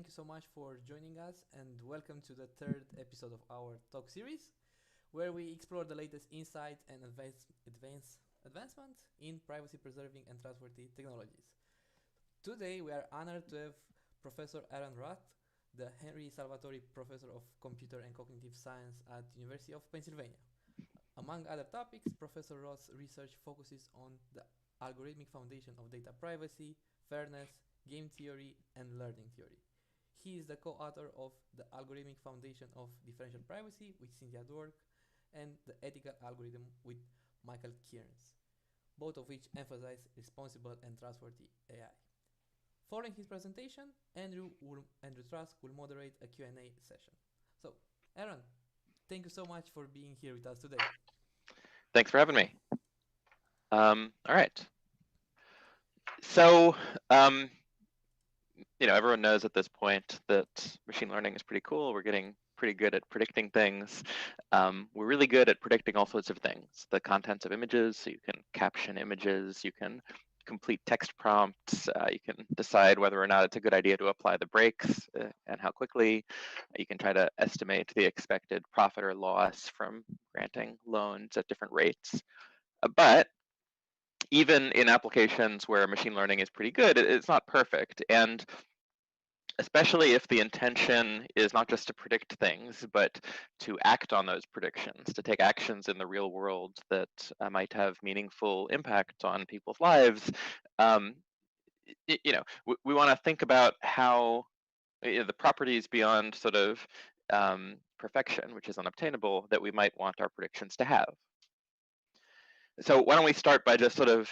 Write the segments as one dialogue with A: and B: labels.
A: thank you so much for joining us and welcome to the third episode of our talk series, where we explore the latest insight and advancement in privacy-preserving and trustworthy technologies. Today, we are honored to have Professor Aaron Roth, the Henry Salvatori Professor of Computer and Cognitive Science at University of Pennsylvania. Among other topics, Professor Roth's research focuses on the algorithmic foundation of data privacy, fairness, game theory, and learning theory. He is the co-author of The Algorithmic Foundation of Differential Privacy with Cynthia Dwork and The Ethical Algorithm with Michael Kearns, both of which emphasize responsible and trustworthy AI. Following his presentation, Andrew Trask will moderate a Q&A session. So, Aaron, thank you so much for being here with us today.
B: Thanks for having me. All right. So, everyone knows at this point that machine learning is pretty cool. We're getting pretty good at predicting things. We're really good at predicting all sorts of things. The contents of images, so you can caption images, you can complete text prompts, you can decide whether or not it's a good idea to apply the brakes and how quickly. You can try to estimate the expected profit or loss from granting loans at different rates. But even in applications where machine learning is pretty good, it's not perfect. And especially if the intention is not just to predict things, but to act on those predictions, to take actions in the real world that might have meaningful impact on people's lives. We want to think about how the properties beyond sort of perfection, which is unobtainable, that we might want our predictions to have. So why don't we start by just sort of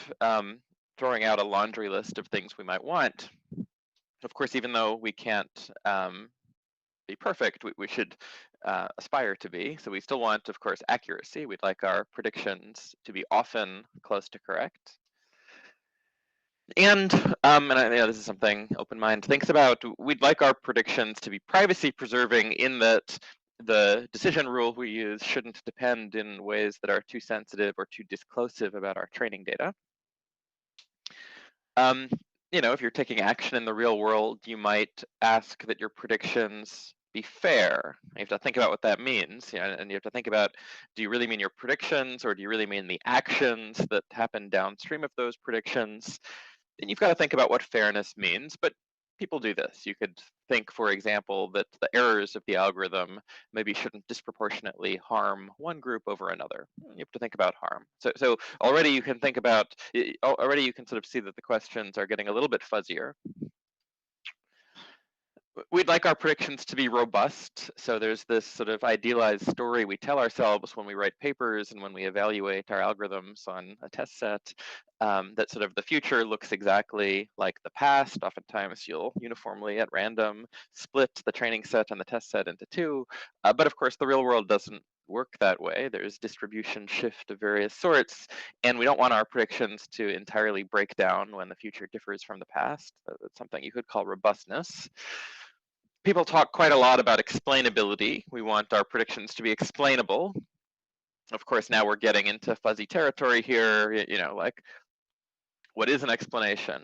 B: throwing out a laundry list of things we might want. Of course, even though we can't be perfect, we should aspire to be. So we still want, of course, accuracy. We'd like our predictions to be often close to correct. And this is something OpenMined thinks about. We'd like our predictions to be privacy preserving in that the decision rule we use shouldn't depend in ways that are too sensitive or too disclosive about our training data. If you're taking action in the real world, you might ask that your predictions be fair. You have to think about what that means, and you have to think about, do you really mean your predictions, or do you really mean the actions that happen downstream of those predictions? And you've got to think about what fairness means, but people do this. You could think, for example, that the errors of the algorithm maybe shouldn't disproportionately harm one group over another. You have to think about harm. So already you can think about, already you can sort of see that the questions are getting a little bit fuzzier. We'd like our predictions to be robust. So there's this sort of idealized story we tell ourselves when we write papers and when we evaluate our algorithms on a test set, that sort of the future looks exactly like the past. Oftentimes you'll uniformly at random split the training set and the test set into two. But of course, the real world doesn't work that way. There's distribution shift of various sorts, and we don't want our predictions to entirely break down when the future differs from the past. That's something you could call robustness. People talk quite a lot about explainability. We want our predictions to be explainable. Of course, now we're getting into fuzzy territory here, like, what is an explanation?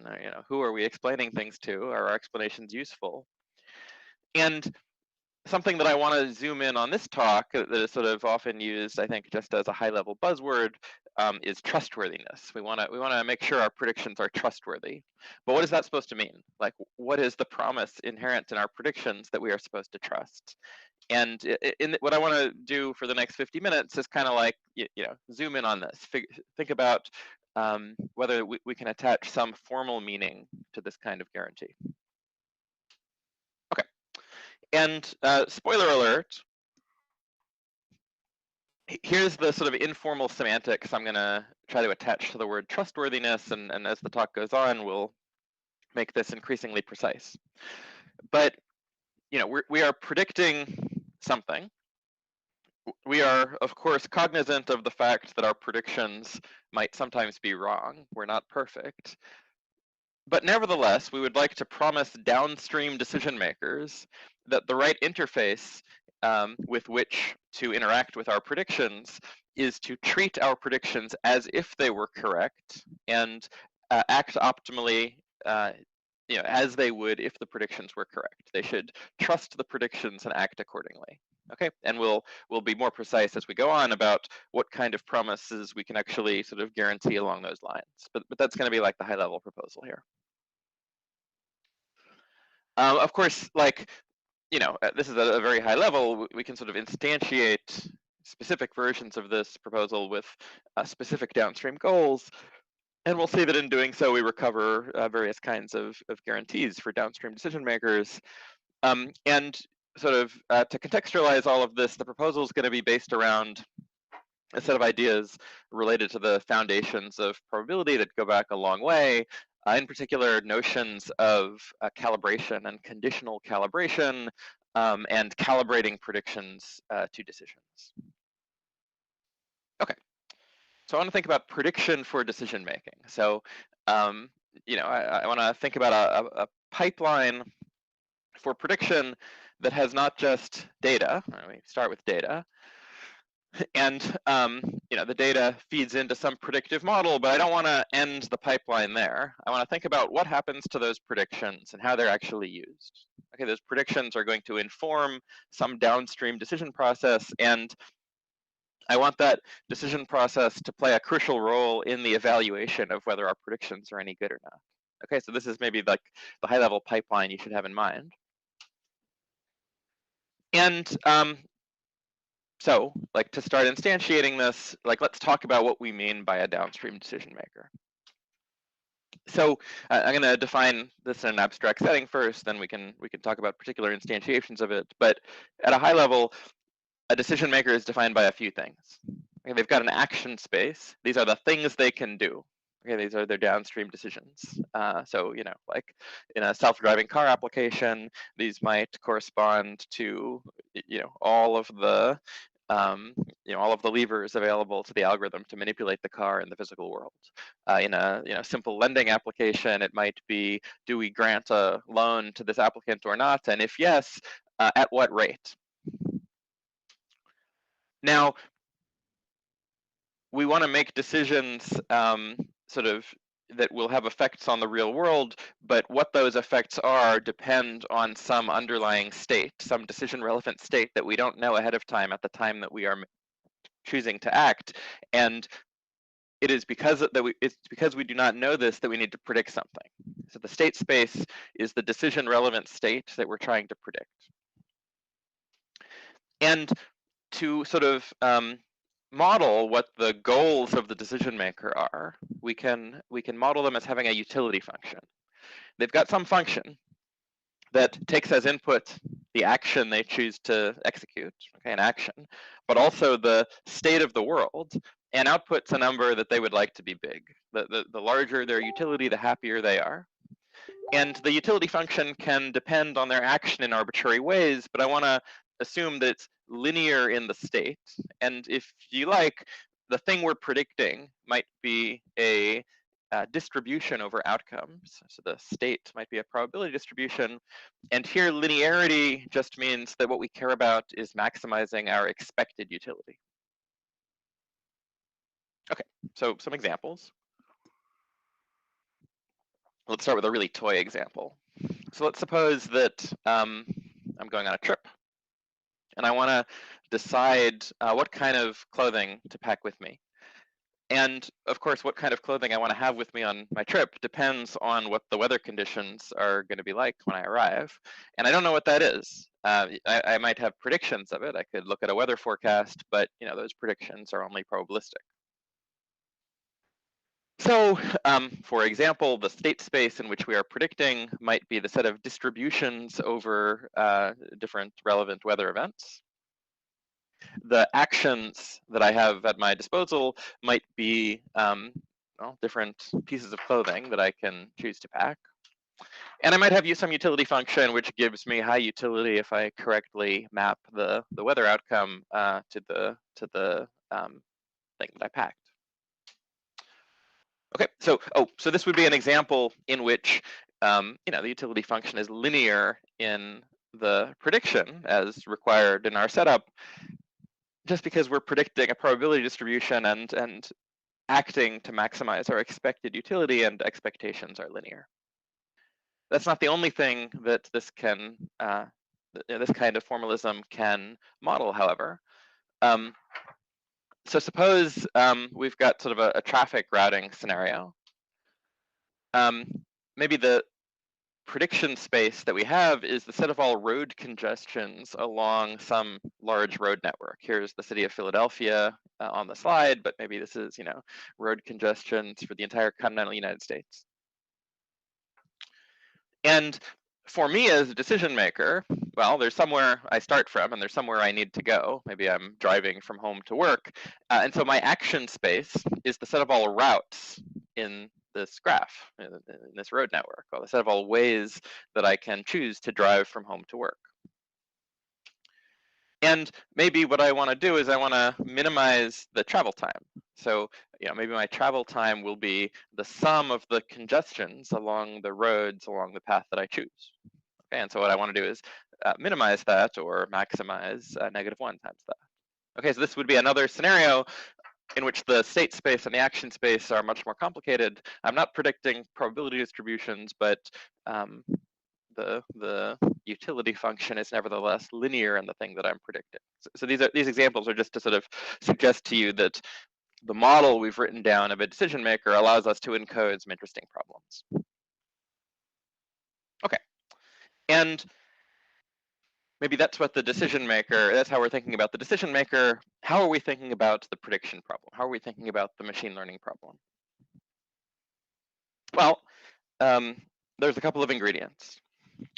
B: Who are we explaining things to? Are our explanations useful? And something that I want to zoom in on this talk that is sort of often used, I think, just as a high-level buzzword, is trustworthiness. We want to make sure our predictions are trustworthy. But what is that supposed to mean? Like, what is the promise inherent in our predictions that we are supposed to trust? And what I want to do for the next 50 minutes is kind of like, zoom in on this. Think about whether we can attach some formal meaning to this kind of guarantee. Okay. And spoiler alert, here's the sort of informal semantics I'm going to try to attach to the word trustworthiness, and as the talk goes on, we'll make this increasingly precise. But we are predicting something. We are, of course, cognizant of the fact that our predictions might sometimes be wrong. We're not perfect. But nevertheless, we would like to promise downstream decision makers that the right interface with which to interact with our predictions is to treat our predictions as if they were correct and act optimally as they would if the predictions were correct. They should trust the predictions and act accordingly. Okay, and we'll be more precise as we go on about what kind of promises we can actually sort of guarantee along those lines. But that's going to be like the high-level proposal here. Of course, like this is a very high level. We can sort of instantiate specific versions of this proposal with specific downstream goals. And we'll see that in doing so, we recover various kinds of guarantees for downstream decision makers. And sort of to contextualize all of this, the proposal is going to be based around a set of ideas related to the foundations of probability that go back a long way. In particular, notions of calibration and conditional calibration, and calibrating predictions to decisions. Okay. So I want to think about prediction for decision making. So, I want to think about a pipeline for prediction that has not just data. We start with data, and the data feeds into some predictive model, but I don't want to end the pipeline there. I want to think about what happens to those predictions and how they're actually used. Okay, those predictions are going to inform some downstream decision process, and I want that decision process to play a crucial role in the evaluation of whether our predictions are any good or not. Okay, so this is maybe like the high-level pipeline you should have in mind. And so, like, to start instantiating this, like, let's talk about what we mean by a downstream decision maker. So I'm going to define this in an abstract setting first, then we can talk about particular instantiations of it. But at a high level, a decision maker is defined by a few things. Okay, they've got an action space. These are the things they can do. Okay, these are their downstream decisions. So, like in a self-driving car application, these might correspond to, all of the, all of the levers available to the algorithm to manipulate the car in the physical world. In a simple lending application, it might be, do we grant a loan to this applicant or not? And if yes, at what rate? Now, we want to make decisions sort of that will have effects on the real world, but what those effects are depend on some underlying state, some decision relevant state that we don't know ahead of time at the time that we are choosing to act. And it is because we do not know this that we need to predict something. So the state space is the decision relevant state that we're trying to predict. And to sort of model what the goals of the decision maker are, we can model them as having a utility function. They've got some function that takes as input the action they choose to execute, okay, an action, but also the state of the world, and outputs a number that they would like to be big. The larger their utility, the happier they are. And the utility function can depend on their action in arbitrary ways, but I want to assume that it's linear in the state. And if you like, the thing we're predicting might be a distribution over outcomes. So the state might be a probability distribution. And here, linearity just means that what we care about is maximizing our expected utility. Okay, so some examples. Let's start with a really toy example. So let's suppose that I'm going on a trip, and I want to decide what kind of clothing to pack with me. And of course, what kind of clothing I want to have with me on my trip depends on what the weather conditions are going to be like when I arrive. And I don't know what that is. I might have predictions of it. I could look at a weather forecast, but those predictions are only probabilistic. So, for example, the state space in which we are predicting might be the set of distributions over different relevant weather events. The actions that I have at my disposal might be different pieces of clothing that I can choose to pack. And I might have some utility function which gives me high utility if I correctly map the weather outcome to the thing that I packed. Okay, so this would be an example in which the utility function is linear in the prediction as required in our setup, just because we're predicting a probability distribution and acting to maximize our expected utility, and expectations are linear. That's not the only thing that this can, this kind of formalism can model, however. So suppose we've got sort of a traffic routing scenario. Maybe the prediction space that we have is the set of all road congestions along some large road network. Here's the city of Philadelphia on the slide, but maybe this is, road congestions for the entire continental United States. And for me as a decision maker, well, there's somewhere I start from and there's somewhere I need to go. Maybe I'm driving from home to work. And so my action space is the set of all routes in this graph, in this road network, or the set of all ways that I can choose to drive from home to work. And maybe what I want to do is I want to minimize the travel time. So, maybe my travel time will be the sum of the congestions along the roads along the path that I choose. Okay, and so what I want to do is minimize that or maximize -1 times that. Okay, so this would be another scenario in which the state space and the action space are much more complicated. I'm not predicting probability distributions, but the utility function is nevertheless linear in the thing that I'm predicting. So these examples are just to sort of suggest to you that the model we've written down of a decision maker allows us to encode some interesting problems. Okay, and maybe that's what the decision maker, that's how we're thinking about the decision maker. How are we thinking about the prediction problem? How are we thinking about the machine learning problem? Well, there's a couple of ingredients.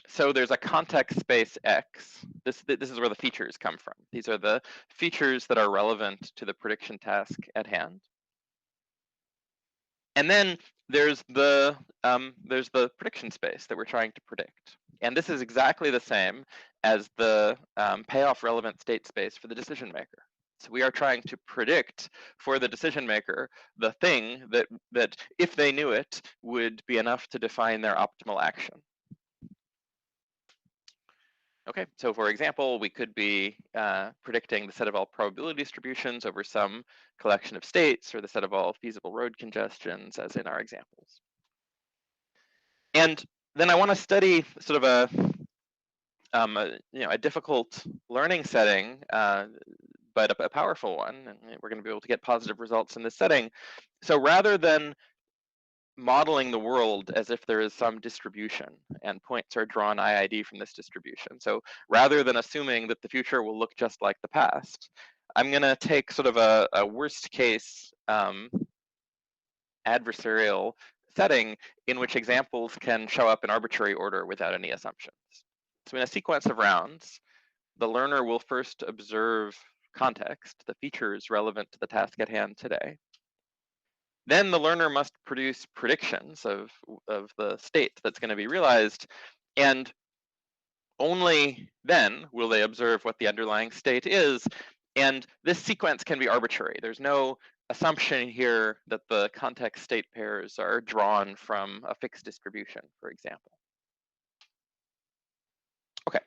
B: So there's a context space X. This is where the features come from. These are the features that are relevant to the prediction task at hand. And then there's the prediction space that we're trying to predict. And this is exactly the same as the payoff relevant state space for the decision maker. So we are trying to predict for the decision maker the thing that if they knew it would be enough to define their optimal action. Okay, so for example, we could be predicting the set of all probability distributions over some collection of states, or the set of all feasible road congestions, as in our examples. And then I want to study sort of a difficult learning setting, but a powerful one, and we're going to be able to get positive results in this setting. So rather than modeling the world as if there is some distribution and points are drawn IID from this distribution. So rather than assuming that the future will look just like the past, I'm going to take sort of a worst case adversarial setting in which examples can show up in arbitrary order without any assumptions. So in a sequence of rounds, the learner will first observe context, the features relevant to the task at hand today. Then the learner must produce predictions of the state that's going to be realized, and only then will they observe what the underlying state is. And this sequence can be arbitrary. There's no assumption here that the context state pairs are drawn from a fixed distribution, for example. Okay.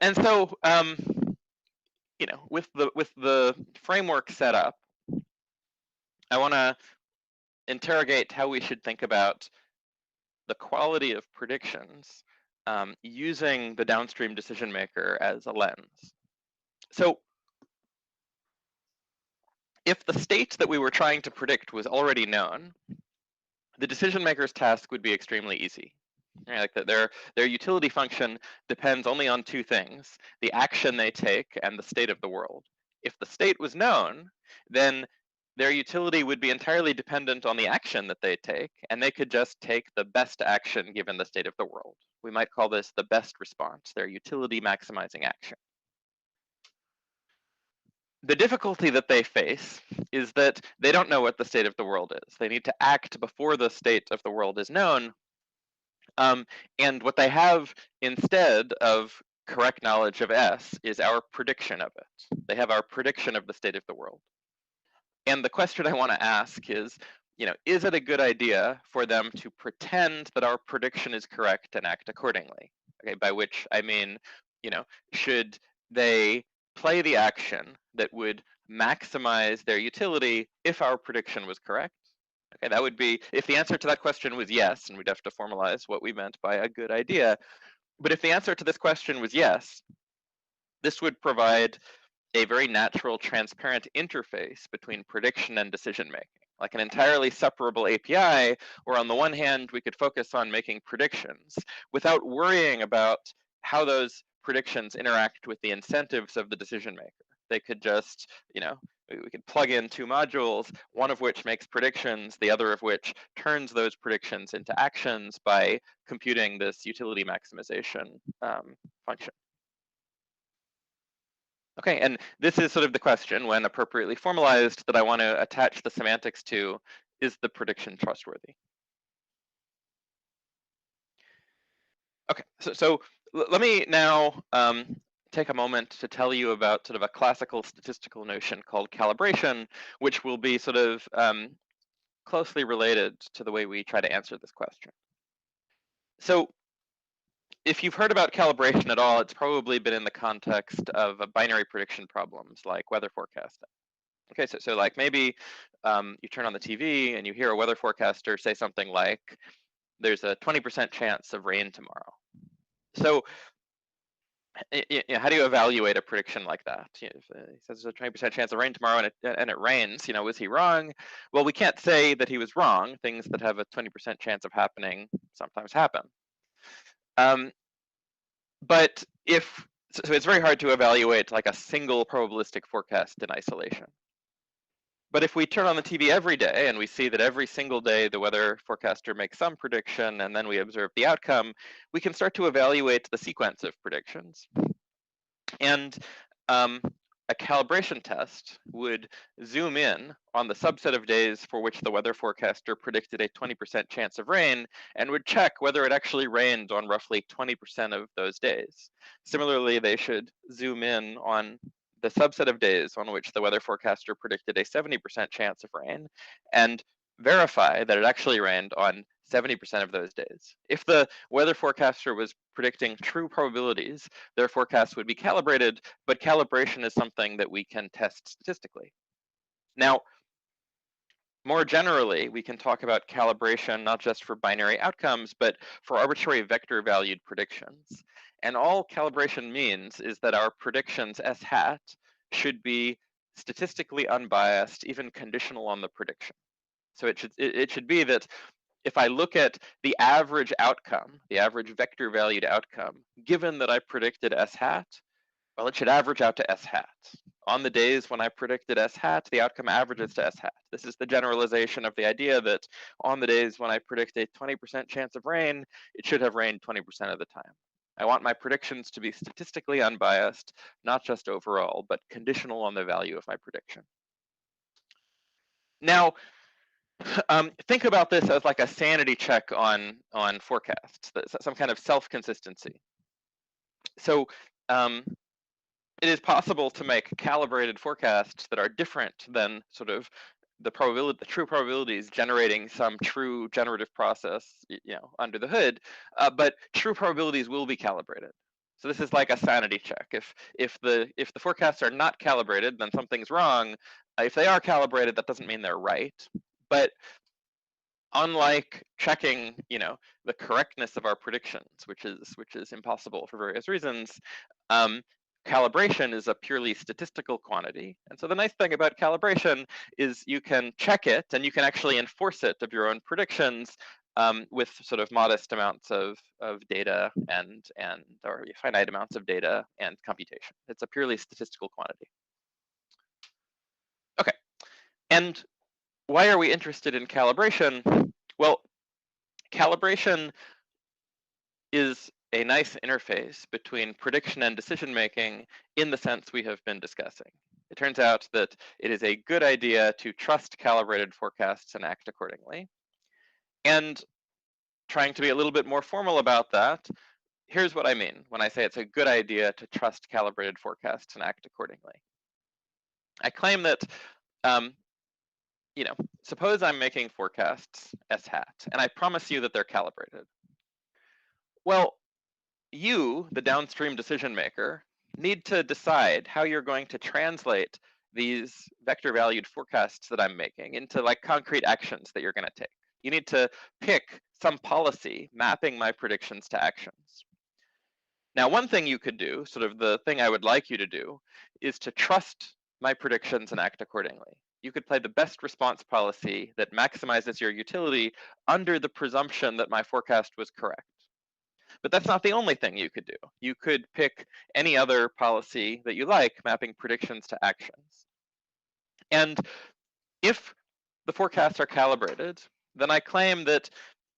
B: And so, with the framework set up, I want to interrogate how we should think about the quality of predictions using the downstream decision maker as a lens. So if the state that we were trying to predict was already known, the decision maker's task would be extremely easy. Right? Like their utility function depends only on two things: the action they take and the state of the world. If the state was known, then their utility would be entirely dependent on the action that they take, and they could just take the best action given the state of the world. We might call this the best response, their utility maximizing action. The difficulty that they face is that they don't know what the state of the world is. They need to act before the state of the world is known. And what they have instead of correct knowledge of S is our prediction of it. They have our prediction of the state of the world. And the question I want to ask is it a good idea for them to pretend that our prediction is correct and act accordingly? Okay, by which I mean, should they play the action that would maximize their utility if our prediction was correct? Okay, that would be, if the answer to that question was yes, and we'd have to formalize what we meant by a good idea. But if the answer to this question was yes, this would provide a very natural, transparent interface between prediction and decision making, like an entirely separable API, where on the one hand, we could focus on making predictions without worrying about how those predictions interact with the incentives of the decision maker. They could just, we could plug in two modules, one of which makes predictions, the other of which turns those predictions into actions by computing this utility maximization function. Okay, and this is sort of the question, when appropriately formalized, that I want to attach the semantics to: is the prediction trustworthy? Okay, so let me now take a moment to tell you about sort of a classical statistical notion called calibration, which will be sort of closely related to the way we try to answer this question. So if you've heard about calibration at all, it's probably been in the context of binary prediction problems like weather forecasting. Okay, so like maybe you turn on the TV and you hear a weather forecaster say something like, there's a 20% chance of rain tomorrow. So how do you evaluate a prediction like that? If he says there's a 20% chance of rain tomorrow and it rains, was he wrong? Well, we can't say that he was wrong. Things that have a 20% chance of happening sometimes happen. But so it's very hard to evaluate like a single probabilistic forecast in isolation. But if we turn on the TV every day and we see that every single day the weather forecaster makes some prediction and then we observe the outcome, we can start to evaluate the sequence of predictions. And a calibration test would zoom in on the subset of days for which the weather forecaster predicted a 20% chance of rain and would check whether it actually rained on roughly 20% of those days. Similarly, they should zoom in on the subset of days on which the weather forecaster predicted a 70% chance of rain and verify that it actually rained on 70% of those days. If the weather forecaster was predicting true probabilities, their forecast would be calibrated, but calibration is something that we can test statistically. Now, more generally, we can talk about calibration not just for binary outcomes, but for arbitrary vector valued predictions. And all calibration means is that our predictions S hat should be statistically unbiased, even conditional on the prediction. So it should be that if I look at the average outcome, the average vector valued outcome, given that I predicted S hat, well, it should average out to S hat. On the days when I predicted S hat, the outcome averages to S hat. This is the generalization of the idea that on the days when I predict a 20% chance of rain, it should have rained 20% of the time. I want my predictions to be statistically unbiased, not just overall, but conditional on the value of my prediction. Now, think about this as like a sanity check on forecasts, some kind of self-consistency. So it is possible to make calibrated forecasts that are different than sort of the true probabilities generating some true generative process, under the hood. But true probabilities will be calibrated. So this is like a sanity check. If the forecasts are not calibrated, then something's wrong. If they are calibrated, that doesn't mean they're right. But unlike checking, the correctness of our predictions, which is impossible for various reasons, calibration is a purely statistical quantity. And so the nice thing about calibration is you can check it and you can actually enforce it of your own predictions with sort of modest amounts of data or finite amounts of data and computation. It's a purely statistical quantity. Okay, and why are we interested in calibration? Well, calibration is a nice interface between prediction and decision making in the sense we have been discussing. It turns out that it is a good idea to trust calibrated forecasts and act accordingly. And trying to be a little bit more formal about that, here's what I mean when I say it's a good idea to trust calibrated forecasts and act accordingly. I claim that suppose I'm making forecasts S hat, and I promise you that they're calibrated. Well, you, the downstream decision maker, need to decide how you're going to translate these vector valued forecasts that I'm making into like concrete actions that you're going to take. You need to pick some policy mapping my predictions to actions. Now, one thing you could do, sort of the thing I would like you to do, is to trust my predictions and act accordingly. You could play the best response policy that maximizes your utility under the presumption that my forecast was correct. But that's not the only thing you could do. You could pick any other policy that you like, mapping predictions to actions. And if the forecasts are calibrated, then I claim that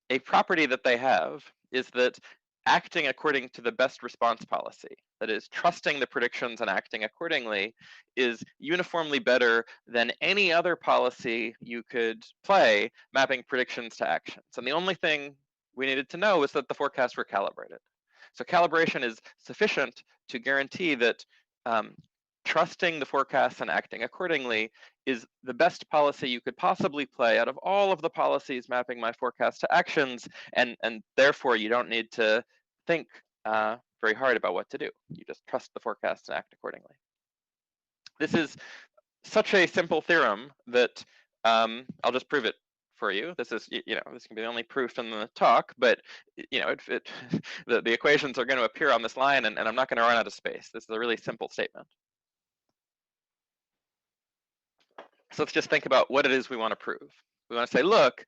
B: a property that they have is that acting according to the best response policy, that is, trusting the predictions and acting accordingly, is uniformly better than any other policy you could play mapping predictions to actions. And the only thing we needed to know was that the forecasts were calibrated. So calibration is sufficient to guarantee that trusting the forecasts and acting accordingly is the best policy you could possibly play out of all of the policies mapping my forecast to actions, and therefore you don't need to think very hard about what to do. You just trust the forecast and act accordingly. This is such a simple theorem that I'll just prove it for you. This is, this can be the only proof in the talk, but the equations are going to appear on this line, and I'm not going to run out of space. This is a really simple statement. So let's just think about what it is we want to prove. We want to say, look,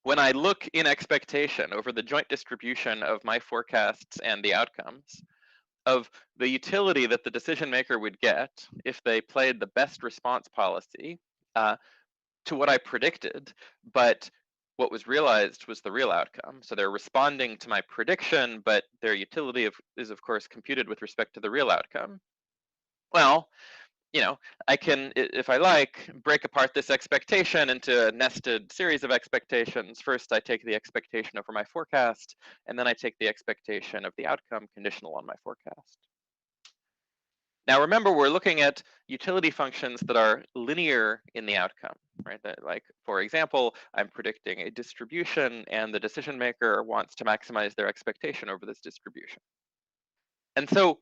B: when I look in expectation over the joint distribution of my forecasts and the outcomes of the utility that the decision maker would get if they played the best response policy to what I predicted, but what was realized was the real outcome. So they're responding to my prediction, but their utility is of course computed with respect to the real outcome. Well, I can, if I like, break apart this expectation into a nested series of expectations. First, I take the expectation over my forecast, and then I take the expectation of the outcome conditional on my forecast. Now, remember, we're looking at utility functions that are linear in the outcome, right? That, like, for example, I'm predicting a distribution, and the decision maker wants to maximize their expectation over this distribution. And so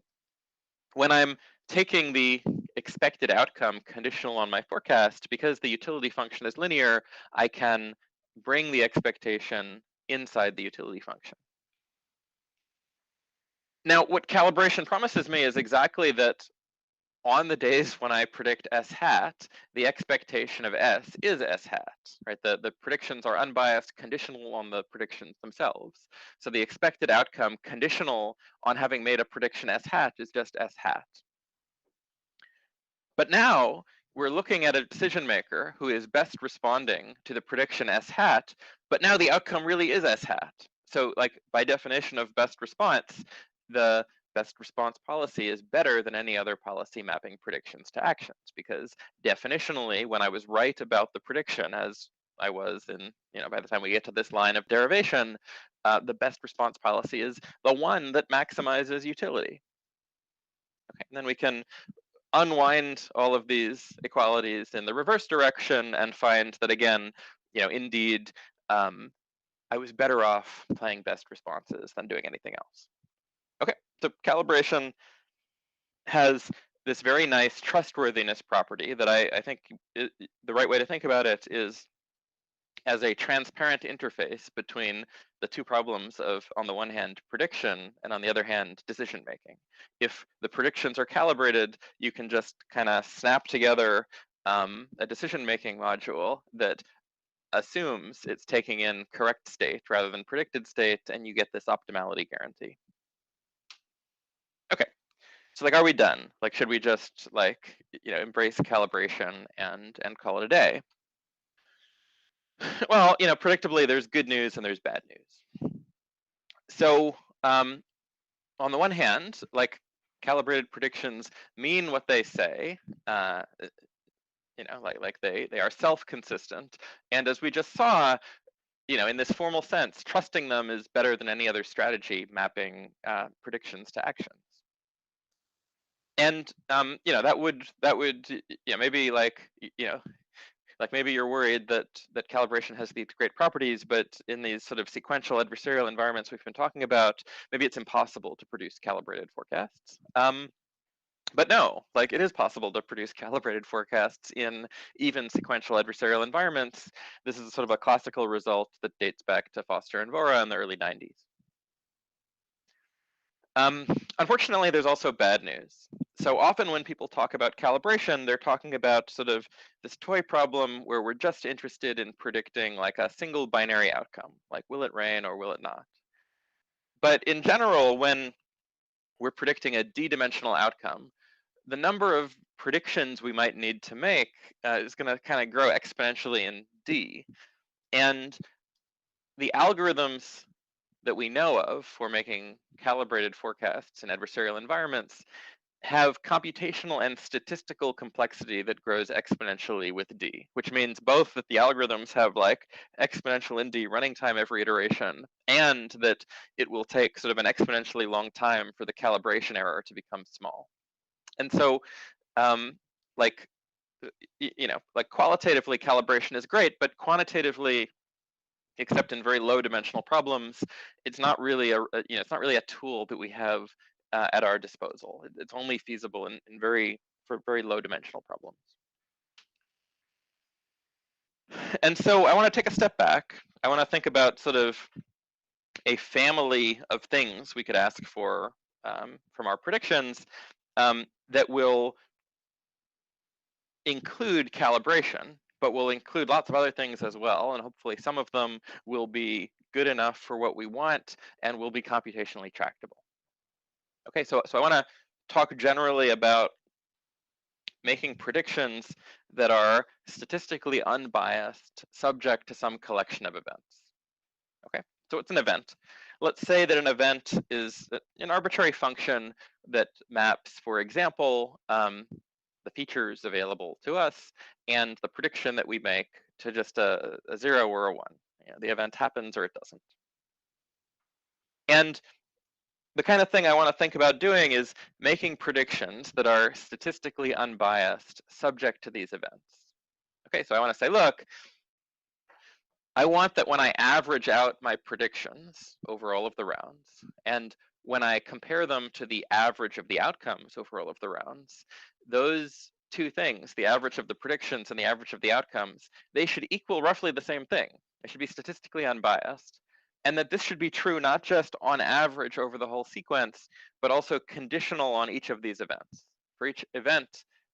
B: when I'm taking the expected outcome conditional on my forecast, because the utility function is linear, I can bring the expectation inside the utility function. Now, what calibration promises me is exactly that on the days when I predict S hat, the expectation of S is S hat, right? The predictions are unbiased, conditional on the predictions themselves. So the expected outcome conditional on having made a prediction S hat is just S hat. But now we're looking at a decision maker who is best responding to the prediction S hat, but now the outcome really is S hat. So like by definition of best response, the best response policy is better than any other policy mapping predictions to actions, because definitionally, when I was right about the prediction, as I was in, by the time we get to this line of derivation, the best response policy is the one that maximizes utility. Okay, and then we can unwind all of these equalities in the reverse direction and find that, again, indeed, I was better off playing best responses than doing anything else. Okay, so calibration has this very nice trustworthiness property that I think the right way to think about it is as a transparent interface between the two problems of, on the one hand, prediction, and on the other hand, decision making. If the predictions are calibrated, you can just kind of snap together a decision making module that assumes it's taking in correct state rather than predicted state, and you get this optimality guarantee. Okay, so like, are we done? Like, should we just like, embrace calibration and call it a day? Well, predictably, there's good news and there's bad news. So on the one hand, like, calibrated predictions mean what they say, like they are self-consistent. And as we just saw, in this formal sense, trusting them is better than any other strategy mapping predictions to actions. And that would maybe like maybe you're worried that calibration has these great properties, but in these sort of sequential adversarial environments we've been talking about, maybe it's impossible to produce calibrated forecasts. But no, like it is possible to produce calibrated forecasts in even sequential adversarial environments. This is sort of a classical result that dates back to Foster and Vora in the early 90s. Unfortunately, there's also bad news. So often when people talk about calibration, they're talking about sort of this toy problem where we're just interested in predicting like a single binary outcome, like will it rain or will it not? But in general, when we're predicting a d-dimensional outcome, the number of predictions we might need to make is going to kind of grow exponentially in d. And the algorithms that we know of for making calibrated forecasts in adversarial environments have computational and statistical complexity that grows exponentially with d, which means both that the algorithms have like exponential in d running time every iteration, and that it will take sort of an exponentially long time for the calibration error to become small. And so, like, like qualitatively calibration is great, but quantitatively, except in very low dimensional problems, it's not really it's not really a tool that we have at our disposal. It's only feasible for very low dimensional problems. And so I want to take a step back. I want to think about sort of a family of things we could ask for from our predictions that will include calibration, but will include lots of other things as well, and hopefully some of them will be good enough for what we want and will be computationally tractable. Okay, so I want to talk generally about making predictions that are statistically unbiased, subject to some collection of events. Okay, so what's an event? Let's say that an event is an arbitrary function that maps, for example, the features available to us and the prediction that we make to just a 0 or a 1. The event happens or it doesn't. And the kind of thing I want to think about doing is making predictions that are statistically unbiased, subject to these events. Okay, so I want to say, look, I want that when I average out my predictions over all of the rounds, and when I compare them to the average of the outcomes over all of the rounds, those two things, the average of the predictions and the average of the outcomes, they should equal roughly the same thing. They should be statistically unbiased. And that this should be true not just on average over the whole sequence, but also conditional on each of these events. For each event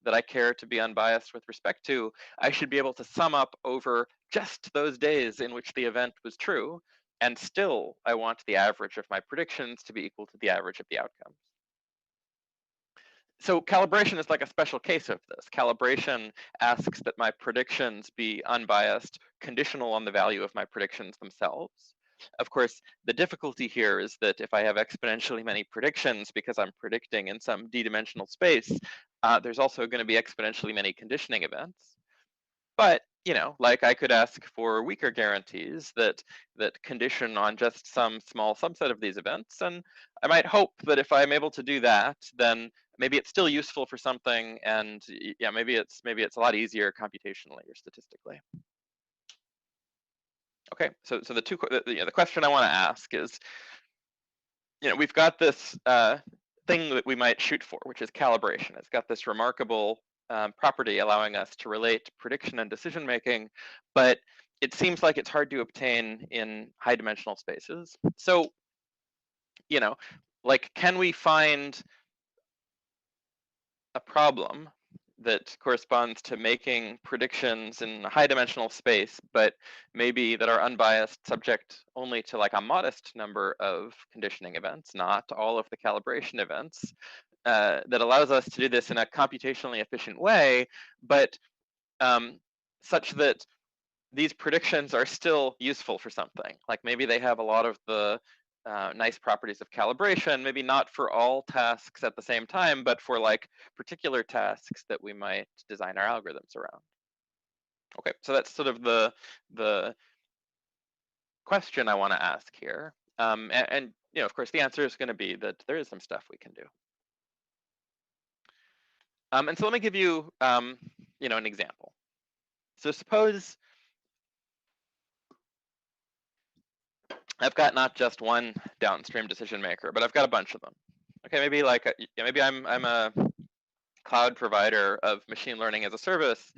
B: that I care to be unbiased with respect to, I should be able to sum up over just those days in which the event was true, and still I want the average of my predictions to be equal to the average of the outcomes. So calibration is like a special case of this. Calibration asks that my predictions be unbiased, conditional on the value of my predictions themselves. Of course, the difficulty here is that if I have exponentially many predictions because I'm predicting in some d-dimensional space, there's also going to be exponentially many conditioning events. But like I could ask for weaker guarantees that condition on just some small subset of these events, and I might hope that if I'm able to do that, then maybe it's still useful for something, and yeah, maybe it's a lot easier computationally or statistically. Okay, so the question I want to ask is, we've got this thing that we might shoot for, which is calibration. It's got this remarkable property allowing us to relate prediction and decision making, but it seems like it's hard to obtain in high dimensional spaces. So, like, can we find a problem that corresponds to making predictions in a high dimensional space, but maybe that are unbiased, subject only to like a modest number of conditioning events, not all of the calibration events, that allows us to do this in a computationally efficient way, but such that these predictions are still useful for something. Like maybe they have a lot of the nice properties of calibration, maybe not for all tasks at the same time, but for like particular tasks that we might design our algorithms around. Okay, so that's sort of the question I want to ask here. And of course, the answer is going to be that there is some stuff we can do. And so let me give you, an example. So suppose I've got not just one downstream decision maker, but I've got a bunch of them. Okay, maybe like maybe I'm a cloud provider of machine learning as a service,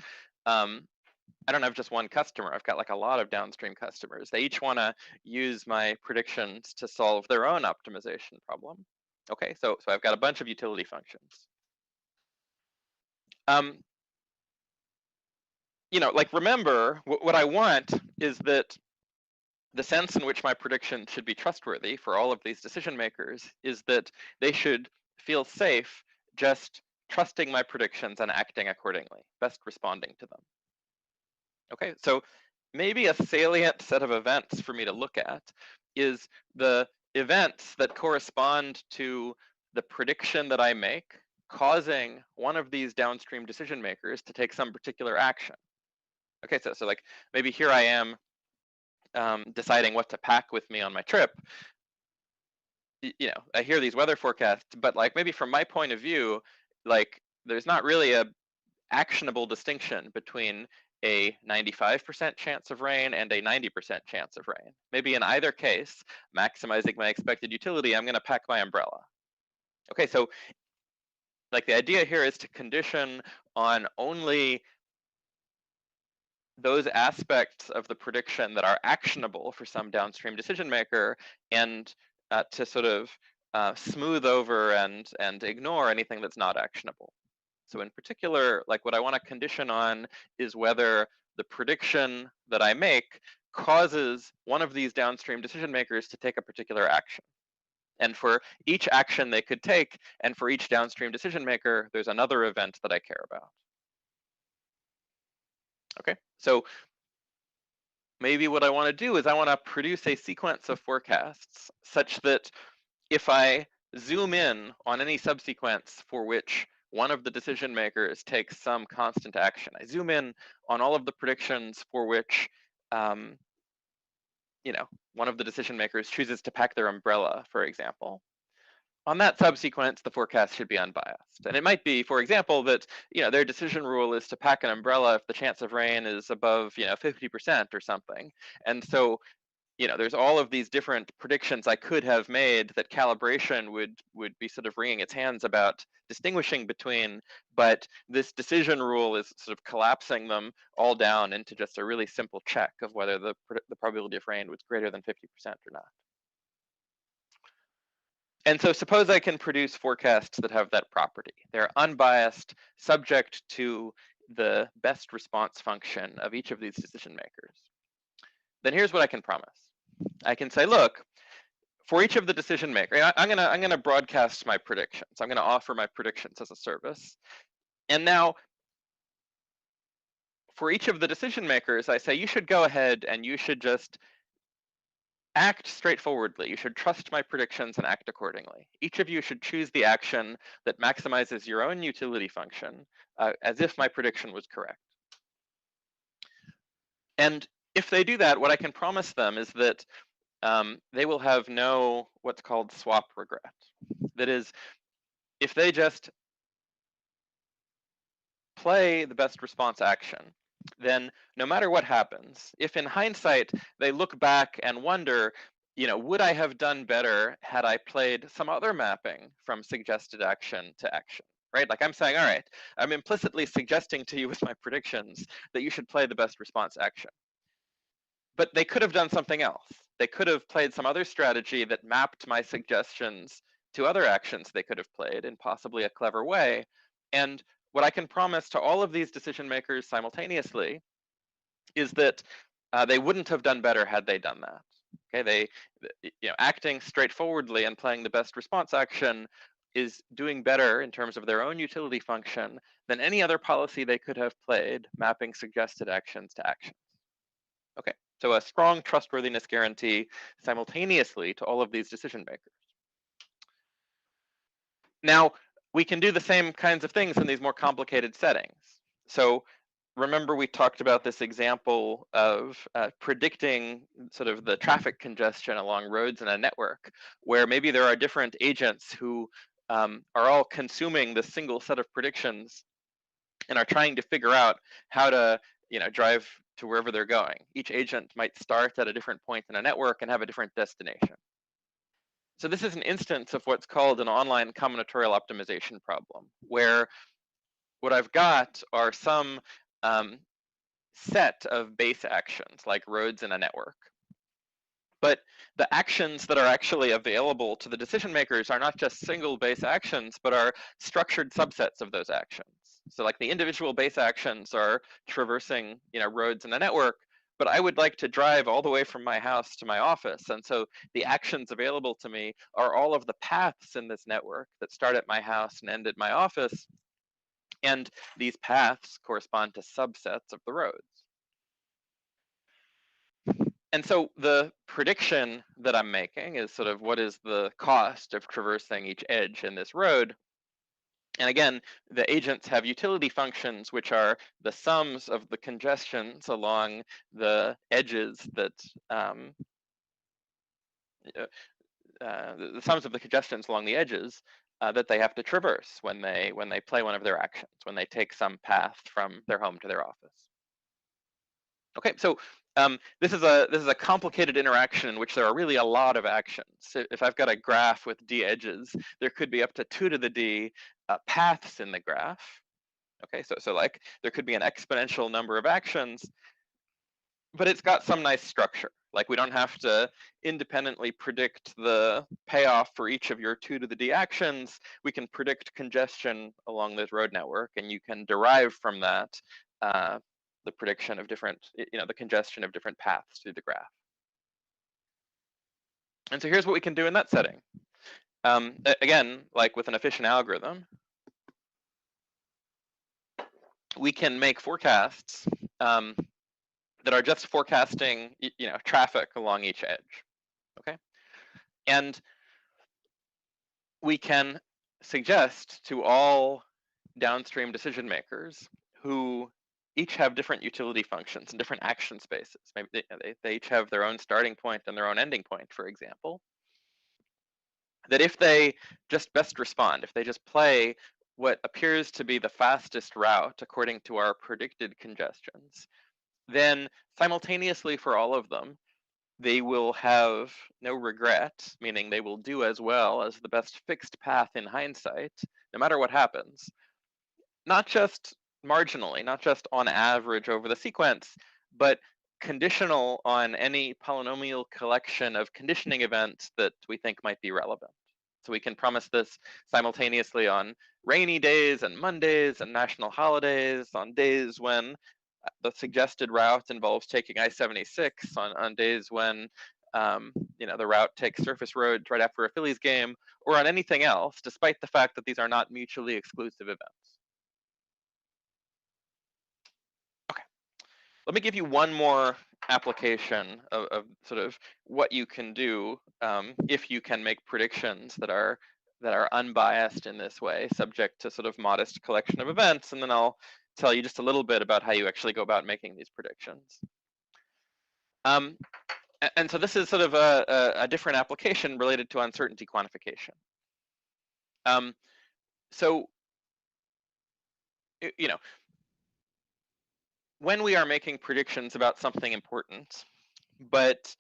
B: I don't have just one customer. I've got like a lot of downstream customers. They each want to use my predictions to solve their own optimization problem. Okay, so I've got a bunch of utility functions. Like remember, what I want is that the sense in which my prediction should be trustworthy for all of these decision makers is that they should feel safe just trusting my predictions and acting accordingly, best responding to them. Okay, so maybe a salient set of events for me to look at is the events that correspond to the prediction that I make causing one of these downstream decision makers to take some particular action. Okay, so like maybe here I am deciding what to pack with me on my trip. I hear these weather forecasts, but like maybe from my point of view, like there's not really a actionable distinction between a 95% chance of rain and a 90% chance of rain. Maybe in either case, maximizing my expected utility, I'm going to pack my umbrella. Okay, so like the idea here is to condition on only those aspects of the prediction that are actionable for some downstream decision maker, and to sort of smooth over and ignore anything that's not actionable. So in particular, like what I want to condition on is whether the prediction that I make causes one of these downstream decision makers to take a particular action. And for each action they could take, and for each downstream decision maker, there's another event that I care about. Okay, so maybe what I want to do is I want to produce a sequence of forecasts such that if I zoom in on any subsequence for which one of the decision makers takes some constant action, I zoom in on all of the predictions for which one of the decision makers chooses to pack their umbrella, for example. On that subsequence, the forecast should be unbiased. And it might be, for example, that their decision rule is to pack an umbrella if the chance of rain is above 50% or something. And so there's all of these different predictions I could have made that calibration would be sort of wringing its hands about distinguishing between, but this decision rule is sort of collapsing them all down into just a really simple check of whether the probability of rain was greater than 50% or not. And so suppose I can produce forecasts that have that property. They're unbiased, subject to the best response function of each of these decision makers. Then here's what I can promise. I can say, look, for each of the decision makers, I'm gonna broadcast my predictions. I'm gonna offer my predictions as a service. And now, for each of the decision makers, I say you should go ahead and you should just act straightforwardly. You should trust my predictions and act accordingly. Each of you should choose the action that maximizes your own utility function as if my prediction was correct. And if they do that, what I can promise them is that they will have no what's called swap regret. That is, if they just play the best response action, then no matter what happens, if in hindsight they look back and wonder, would I have done better had I played some other mapping from suggested action to action, right? Like I'm saying, all right, I'm implicitly suggesting to you with my predictions that you should play the best response action. But they could have done something else. They could have played some other strategy that mapped my suggestions to other actions they could have played in possibly a clever way. And what I can promise to all of these decision makers simultaneously is that they wouldn't have done better had they done that. Okay, acting straightforwardly and playing the best response action is doing better in terms of their own utility function than any other policy they could have played, mapping suggested actions to actions. Okay, so a strong trustworthiness guarantee simultaneously to all of these decision makers. Now, we can do the same kinds of things in these more complicated settings. So remember we talked about this example of predicting sort of the traffic congestion along roads in a network, where maybe there are different agents who are all consuming this single set of predictions and are trying to figure out how to drive to wherever they're going. Each agent might start at a different point in a network and have a different destination. So this is an instance of what's called an online combinatorial optimization problem, where what I've got are some set of base actions, like roads in a network. But the actions that are actually available to the decision makers are not just single base actions, but are structured subsets of those actions. So like the individual base actions are traversing, roads in a network, but I would like to drive all the way from my house to my office. And so the actions available to me are all of the paths in this network that start at my house and end at my office. And these paths correspond to subsets of the roads. And so the prediction that I'm making is sort of what is the cost of traversing each edge in this road. And again, the agents have utility functions, which are the sums of the congestions along the edges that the sums of the congestions along the edges that they have to traverse when they play one of their actions, when they take some path from their home to their office. Okay, so this is a complicated interaction in which there are really a lot of actions. If I've got a graph with d edges, there could be up to 2 to the d paths in the graph. Okay, so like there could be an exponential number of actions, but it's got some nice structure. Like we don't have to independently predict the payoff for each of your 2 to the d actions. We can predict congestion along this road network, and you can derive from that the prediction of different, the congestion of different paths through the graph. And so here's what we can do in that setting. Again, like with an efficient algorithm, we can make forecasts that are just forecasting, traffic along each edge. Okay, and we can suggest to all downstream decision makers who each have different utility functions and different action spaces. Maybe they each have their own starting point and their own ending point, for example, that if they just best respond, if they just play what appears to be the fastest route according to our predicted congestions, then simultaneously for all of them, they will have no regret, meaning they will do as well as the best fixed path in hindsight, no matter what happens. Not just marginally, not just on average over the sequence, but conditional on any polynomial collection of conditioning events that we think might be relevant. So we can promise this simultaneously on rainy days and Mondays and national holidays, on days when the suggested route involves taking I-76, on days when the route takes surface roads right after a Phillies game, or on anything else, despite the fact that these are not mutually exclusive events. Okay, let me give you one more application of sort of what you can do if you can make predictions that are unbiased in this way, subject to sort of modest collection of events, and then I'll tell you just a little bit about how you actually go about making these predictions. And so this is sort of a different application related to uncertainty quantification. So, when we are making predictions about something important, but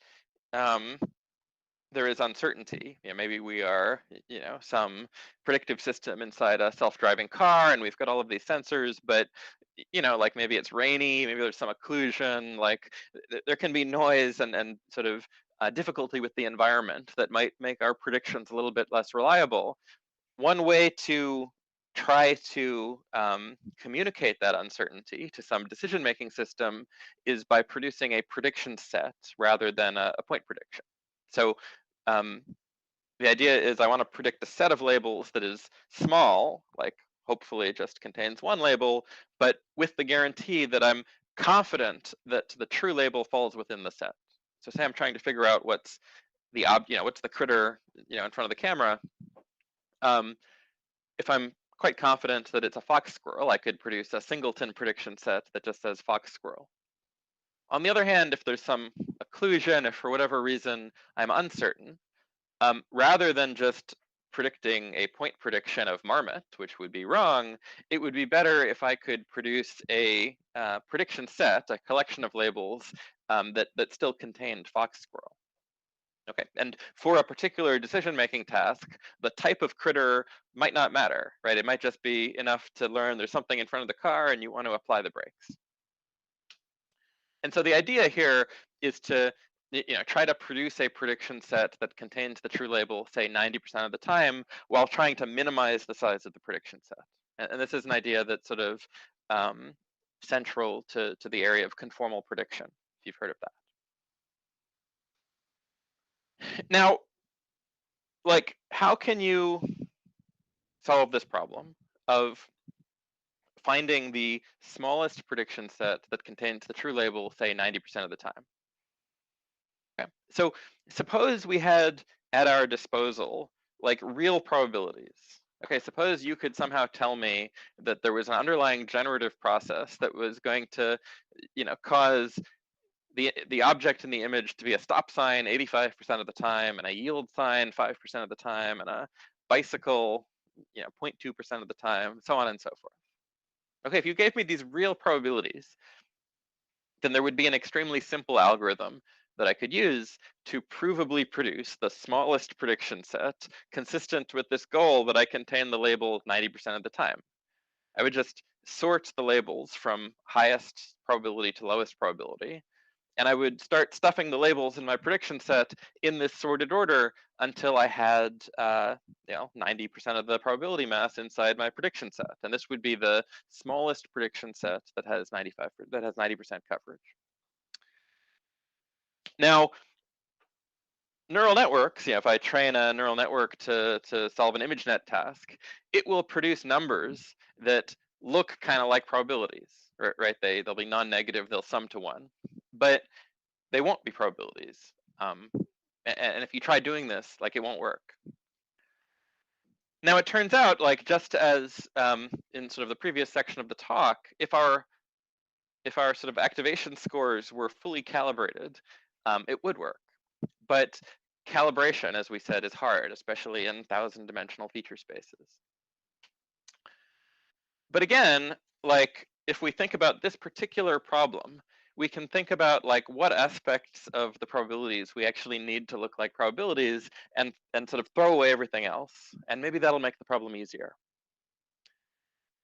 B: there is uncertainty. Maybe we are, some predictive system inside a self-driving car, and we've got all of these sensors, but like maybe it's rainy, maybe there's some occlusion, like there can be noise and sort of difficulty with the environment that might make our predictions a little bit less reliable. One way to try to communicate that uncertainty to some decision-making system is by producing a prediction set rather than a point prediction. So the idea is I want to predict a set of labels that is small, like hopefully it just contains one label, but with the guarantee that I'm confident that the true label falls within the set. So say I'm trying to figure out what's the what's the critter in front of the camera. If I'm quite confident that it's a fox squirrel, I could produce a singleton prediction set that just says fox squirrel. On the other hand, if there's some occlusion, if for whatever reason I'm uncertain, rather than just predicting a point prediction of marmot, which would be wrong, it would be better if I could produce a prediction set, a collection of labels that still contained fox squirrel. Okay, and for a particular decision-making task, the type of critter might not matter, right? It might just be enough to learn there's something in front of the car and you want to apply the brakes. And so the idea here is to try to produce a prediction set that contains the true label, say 90% of the time, while trying to minimize the size of the prediction set. And this is an idea that's sort of central to the area of conformal prediction, if you've heard of that. Now, like, how can you solve this problem of finding the smallest prediction set that contains the true label, say 90% of the time? Okay. So suppose we had at our disposal like real probabilities. Okay, suppose you could somehow tell me that there was an underlying generative process that was going to, cause the object in the image to be a stop sign 85% of the time, and a yield sign 5% of the time, and a bicycle, 0.2% of the time, so on and so forth. Okay, if you gave me these real probabilities, then there would be an extremely simple algorithm that I could use to provably produce the smallest prediction set consistent with this goal that I contain the label 90% of the time. I would just sort the labels from highest probability to lowest probability, and I would start stuffing the labels in my prediction set in this sorted order until I had 90% of the probability mass inside my prediction set. And this would be the smallest prediction set that has 90% coverage. Now, neural networks, if I train a neural network to solve an ImageNet task, it will produce numbers that look kind of like probabilities, right? They'll be non-negative, they'll sum to 1, but they won't be probabilities. And if you try doing this, like, it won't work. Now, it turns out, like, just as in sort of the previous section of the talk, if our sort of activation scores were fully calibrated, it would work. But calibration, as we said, is hard, especially in 1,000-dimensional feature spaces. But again, like, if we think about this particular problem, we can think about like what aspects of the probabilities we actually need to look like probabilities, and sort of throw away everything else, and maybe that'll make the problem easier.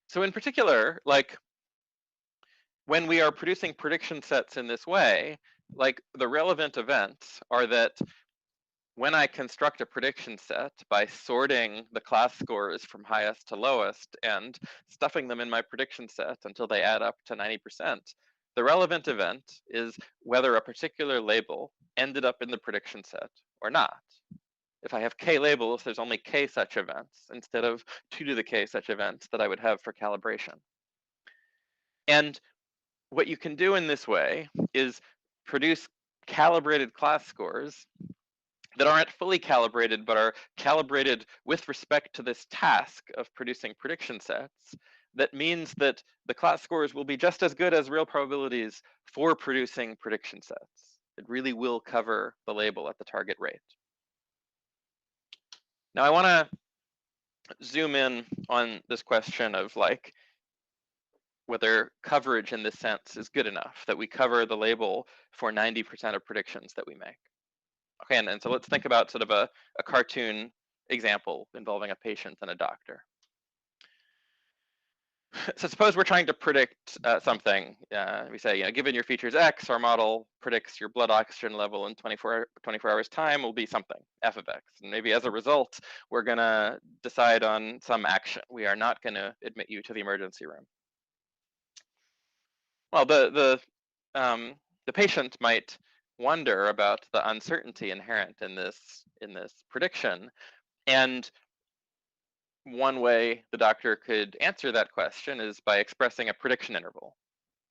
B: So in particular, like, when we are producing prediction sets in this way, like, the relevant events are that when I construct a prediction set by sorting the class scores from highest to lowest and stuffing them in my prediction set until they add up to 90%, the relevant event is whether a particular label ended up in the prediction set or not. If I have k labels, there's only k such events instead of 2 to the k such events that I would have for calibration. And what you can do in this way is produce calibrated class scores that aren't fully calibrated, but are calibrated with respect to this task of producing prediction sets. That means that the class scores will be just as good as real probabilities for producing prediction sets. It really will cover the label at the target rate. Now, I want to zoom in on this question of like whether coverage in this sense is good enough, that we cover the label for 90% of predictions that we make. Okay, and so let's think about sort of a cartoon example involving a patient and a doctor. So suppose we're trying to predict something. We say, given your features X, our model predicts your blood oxygen level in 24 hours time will be something, f of X. And maybe as a result, we're going to decide on some action. We are not going to admit you to the emergency room. Well, the patient might wonder about the uncertainty inherent in this prediction, and one way the doctor could answer that question is by expressing a prediction interval.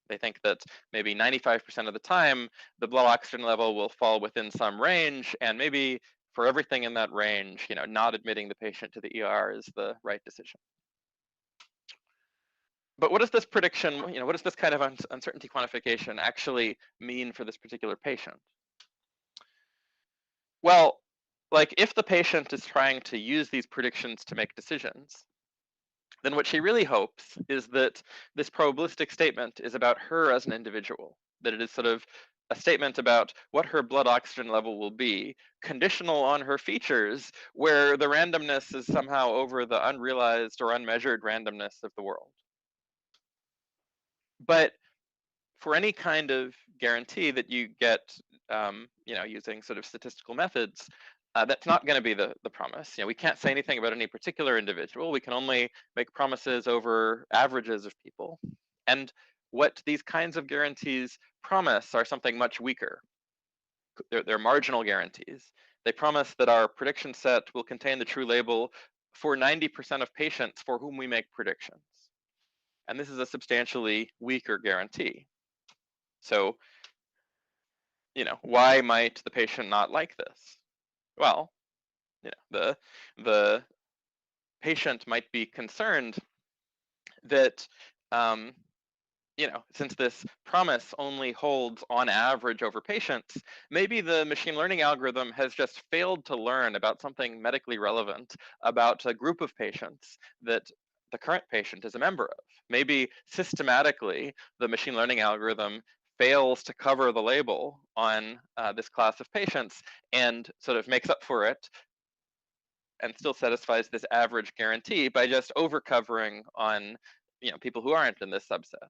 B: They think that maybe 95% of the time the blood oxygen level will fall within some range, and maybe for everything in that range, not admitting the patient to the ER is the right decision. But what does this prediction, what does this kind of uncertainty quantification actually mean for this particular patient? Well, like, if the patient is trying to use these predictions to make decisions, then what she really hopes is that this probabilistic statement is about her as an individual, that it is sort of a statement about what her blood oxygen level will be, conditional on her features, where the randomness is somehow over the unrealized or unmeasured randomness of the world. But for any kind of guarantee that you get, using sort of statistical methods, that's not going to be the promise. We can't say anything about any particular individual. We can only make promises over averages of people. And what these kinds of guarantees promise are something much weaker. They're marginal guarantees. They promise that our prediction set will contain the true label for 90% of patients for whom we make predictions. And this is a substantially weaker guarantee. So, why might the patient not like this? Well, the patient might be concerned that since this promise only holds on average over patients, maybe the machine learning algorithm has just failed to learn about something medically relevant about a group of patients that the current patient is a member of. Maybe systematically, the machine learning algorithm fails to cover the label on this class of patients and sort of makes up for it and still satisfies this average guarantee by just over-covering on people who aren't in this subset.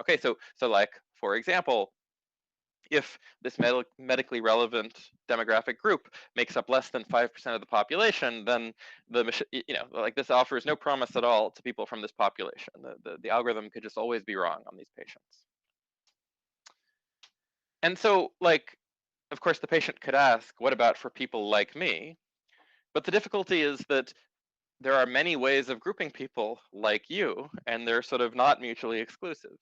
B: Okay, so like, for example, if this medically relevant demographic group makes up less than 5% of the population, then this offers no promise at all to people from this population. The algorithm could just always be wrong on these patients. And so, of course, the patient could ask, what about for people like me? But the difficulty is that there are many ways of grouping people like you, and they're sort of not mutually exclusive.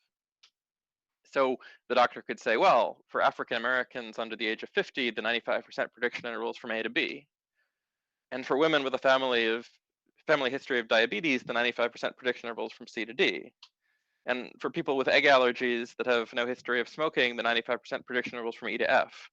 B: So the doctor could say, well, for African Americans under the age of 50, the 95% prediction interval is from A to B. And for women with a family history of diabetes, the 95% prediction interval is from C to D. And for people with egg allergies that have no history of smoking, the 95% prediction interval is from E to F.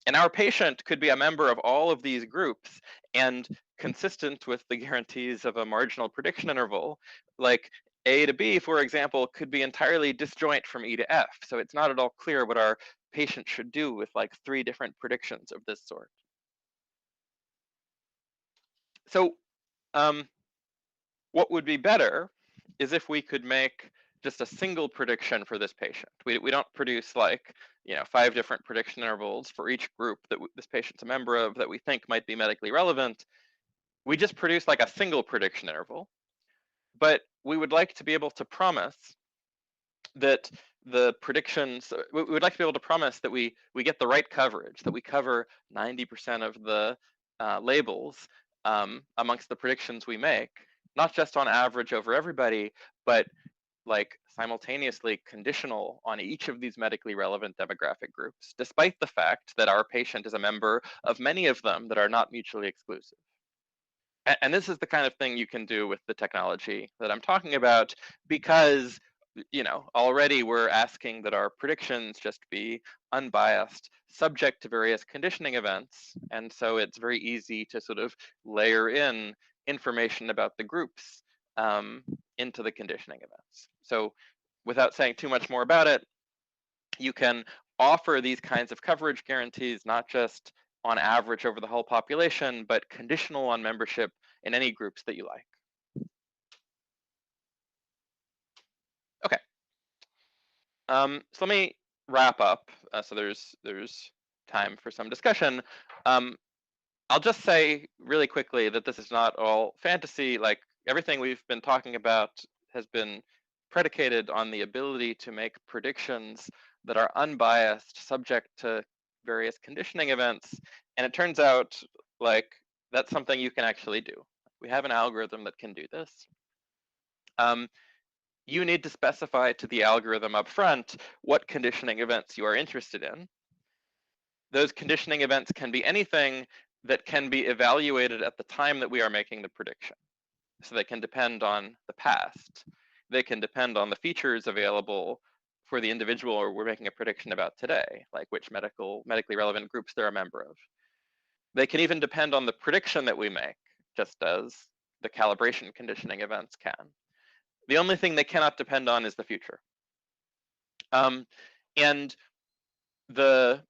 B: And our patient could be a member of all of these groups, and consistent with the guarantees of a marginal prediction interval, like A to B, for example, could be entirely disjoint from E to F. So it's not at all clear what our patient should do with 3 different predictions of this sort. So what would be better is if we could make just a single prediction for this patient. We don't produce 5 different prediction intervals for each group that this patient's a member of that we think might be medically relevant. We just produce a single prediction interval, but we would like to be able to promise that the predictions, we would like to be able to promise that we get the right coverage, that we cover 90% of the labels amongst the predictions we make, not just on average over everybody, but simultaneously conditional on each of these medically relevant demographic groups, despite the fact that our patient is a member of many of them that are not mutually exclusive. And this is the kind of thing you can do with the technology that I'm talking about, because already we're asking that our predictions just be unbiased, subject to various conditioning events. And so it's very easy to sort of layer in information about the groups into the conditioning events. So without saying too much more about it, you can offer these kinds of coverage guarantees, not just on average over the whole population, but conditional on membership in any groups that you like. Okay. So let me wrap up. So there's time for some discussion. I'll just say really quickly that this is not all fantasy. Everything we've been talking about has been predicated on the ability to make predictions that are unbiased, subject to various conditioning events. And it turns out that's something you can actually do. We have an algorithm that can do this. You need to specify to the algorithm up front what conditioning events you are interested in. Those conditioning events can be anything that can be evaluated at the time that we are making the prediction. So they can depend on the past. They can depend on the features available for the individual we're making a prediction about today, like which medically relevant groups they're a member of. They can even depend on the prediction that we make, just as the calibration conditioning events can. The only thing they cannot depend on is the future. And the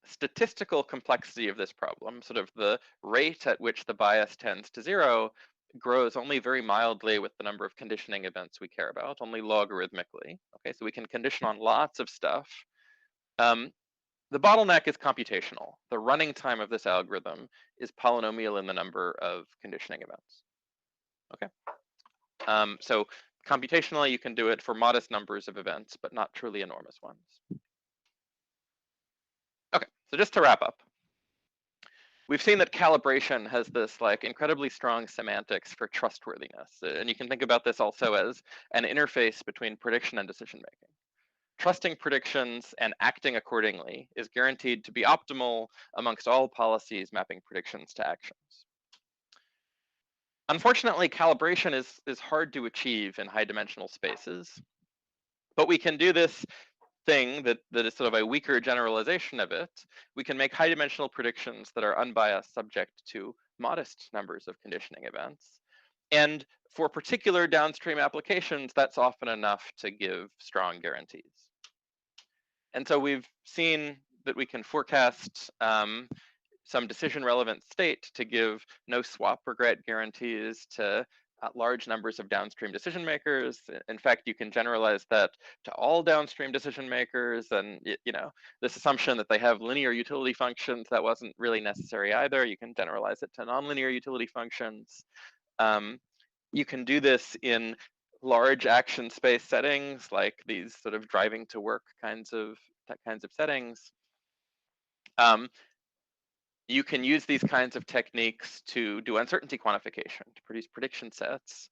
B: statistical complexity of this problem, sort of the rate at which the bias tends to zero, grows only very mildly with the number of conditioning events we care about, only logarithmically. Okay, so we can condition on lots of stuff. The bottleneck is computational. The running time of this algorithm is polynomial in the number of conditioning events. Okay, so computationally, you can do it for modest numbers of events, but not truly enormous ones. Okay, so just to wrap up, we've seen that calibration has this like incredibly strong semantics for trustworthiness. And you can think about this also as an interface between prediction and decision making. Trusting predictions and acting accordingly is guaranteed to be optimal amongst all policies mapping predictions to actions. Unfortunately, calibration is hard to achieve in high dimensional spaces, but we can do this thing that is sort of a weaker generalization of it. We can make high dimensional predictions that are unbiased subject to modest numbers of conditioning events. And for particular downstream applications, that's often enough to give strong guarantees. And so we've seen that we can forecast some decision relevant state to give no swap regret guarantees to large numbers of downstream decision makers. In fact, you can generalize that to all downstream decision makers, and this assumption that they have linear utility functions, that wasn't really necessary either. You can generalize it to nonlinear utility functions. You can do this in large action space settings, like these sort of driving to work kinds of settings. You can use these kinds of techniques to do uncertainty quantification, to produce prediction sets.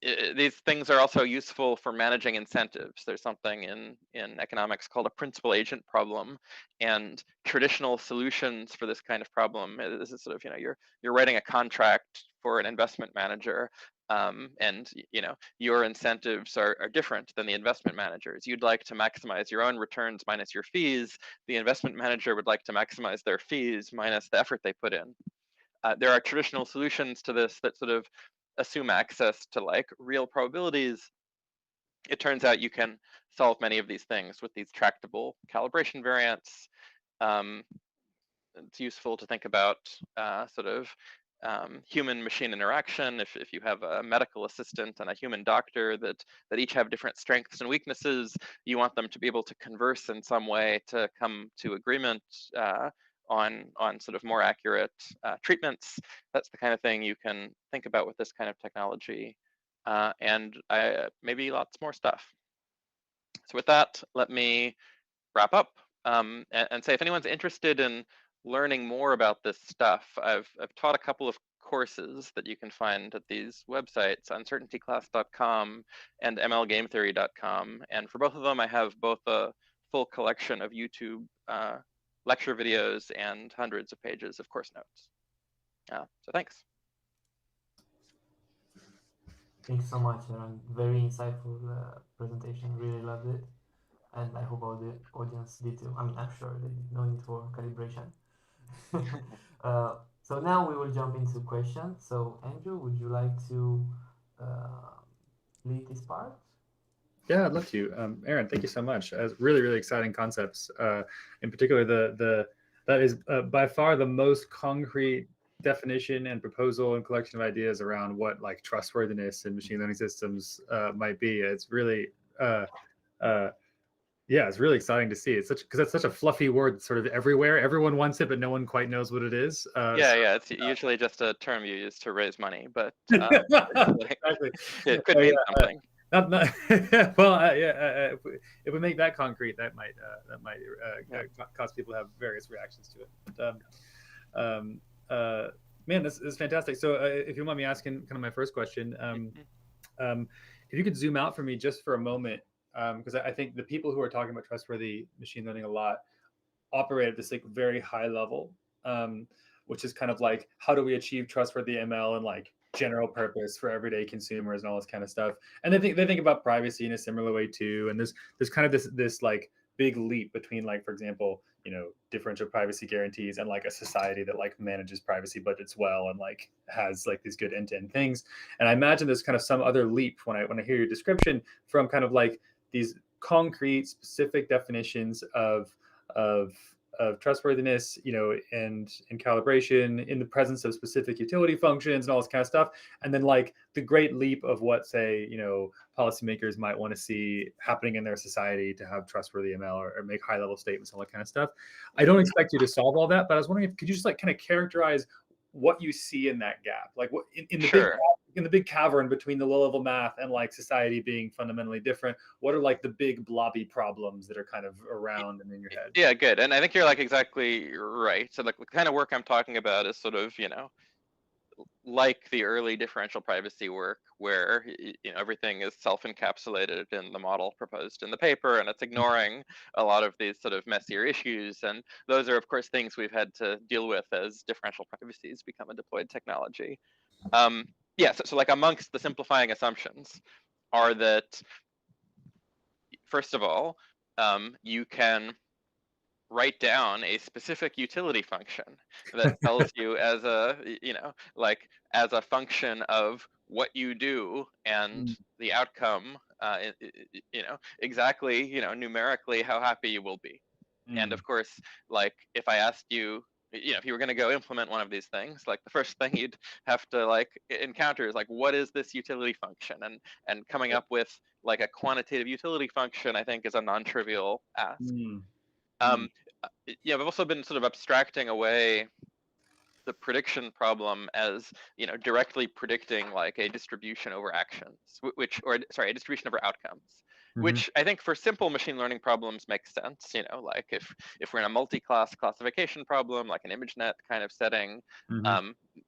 B: These things are also useful for managing incentives. There's something in economics called a principal agent problem, and traditional solutions for this kind of problem. This is sort of, you're writing a contract for an investment manager, and your incentives are different than the investment manager's. You'd like to maximize your own returns minus your fees. The investment manager would like to maximize their fees minus the effort they put in. There are traditional solutions to this that sort of assume access to like real probabilities. It turns out you can solve many of these things with these tractable calibration variants. It's useful to think about sort of human-machine interaction. If you have a medical assistant and a human doctor that each have different strengths and weaknesses, you want them to be able to converse in some way to come to agreement on sort of more accurate treatments. That's the kind of thing you can think about with this kind of technology, and maybe lots more stuff. So with that, let me wrap up and say, if anyone's interested in learning more about this stuff, I've taught a couple of courses that you can find at these websites, uncertaintyclass.com and mlgametheory.com. And for both of them, I have both a full collection of YouTube lecture videos and hundreds of pages of course notes. So thanks.
A: Thanks so much, Aaron. Very insightful presentation. Really loved it. And I hope all the audience did too. I mean, I'm sure they did. No need for calibration. So now we will jump into questions. So Andrew, would you like to lead this part?
C: Yeah, I'd love to. Aaron, thank you so much. Really, really exciting concepts. In particular, that is by far the most concrete definition and proposal and collection of ideas around what like trustworthiness in machine learning systems might be. It's really it's really exciting to see. It's because it's such a fluffy word that's sort of everywhere. Everyone wants it, but no one quite knows what it is.
B: It's usually just a term you use to raise money, but
C: exactly.
B: It could mean something.
C: If we make that concrete, that might cause people to have various reactions to it. But, man, this is fantastic. So, if you want me asking, kind of my first question, if you could zoom out for me just for a moment, because I think the people who are talking about trustworthy machine learning a lot operate at this like very high level, which is kind of like, how do we achieve trustworthy ML and like general purpose for everyday consumers and all this kind of stuff. And they think about privacy in a similar way too. And there's kind of this like big leap between like, for example, differential privacy guarantees and like a society that like manages privacy budgets well and like has like these good end-to-end things. And I imagine there's kind of some other leap when I hear your description from kind of like these concrete, specific definitions of trustworthiness, and calibration in the presence of specific utility functions and all this kind of stuff. And then like the great leap of what, say, policymakers might want to see happening in their society to have trustworthy ML or make high level statements, all that kind of stuff. I don't expect you to solve all that, but I was wondering could you just like kind of characterize what you see in that gap, like what in the
B: Sure.
C: big cavern between the low level math and like society being fundamentally different. What are like the big blobby problems that are kind of around and in your head?
B: Yeah, good. And I think you're like exactly right. So like the kind of work I'm talking about is sort of, like the early differential privacy work where everything is self-encapsulated in the model proposed in the paper, and it's ignoring a lot of these sort of messier issues. And those are, of course, things we've had to deal with as differential privacies become a deployed technology. Yeah, so like amongst the simplifying assumptions are that, first of all, you can write down a specific utility function that tells you as a, like as a function of what you do and the outcome, exactly, numerically how happy you will be. And of course, like if I asked you, if you were going to go implement one of these things, like the first thing you'd have to like encounter is like, what is this utility function? And coming up with like a quantitative utility function, I think, is a non-trivial ask. I've also been sort of abstracting away the prediction problem as directly predicting like a distribution over actions, a distribution over outcomes, which I think for simple machine learning problems makes sense. Like if we're in a multi-class classification problem, like an ImageNet kind of setting,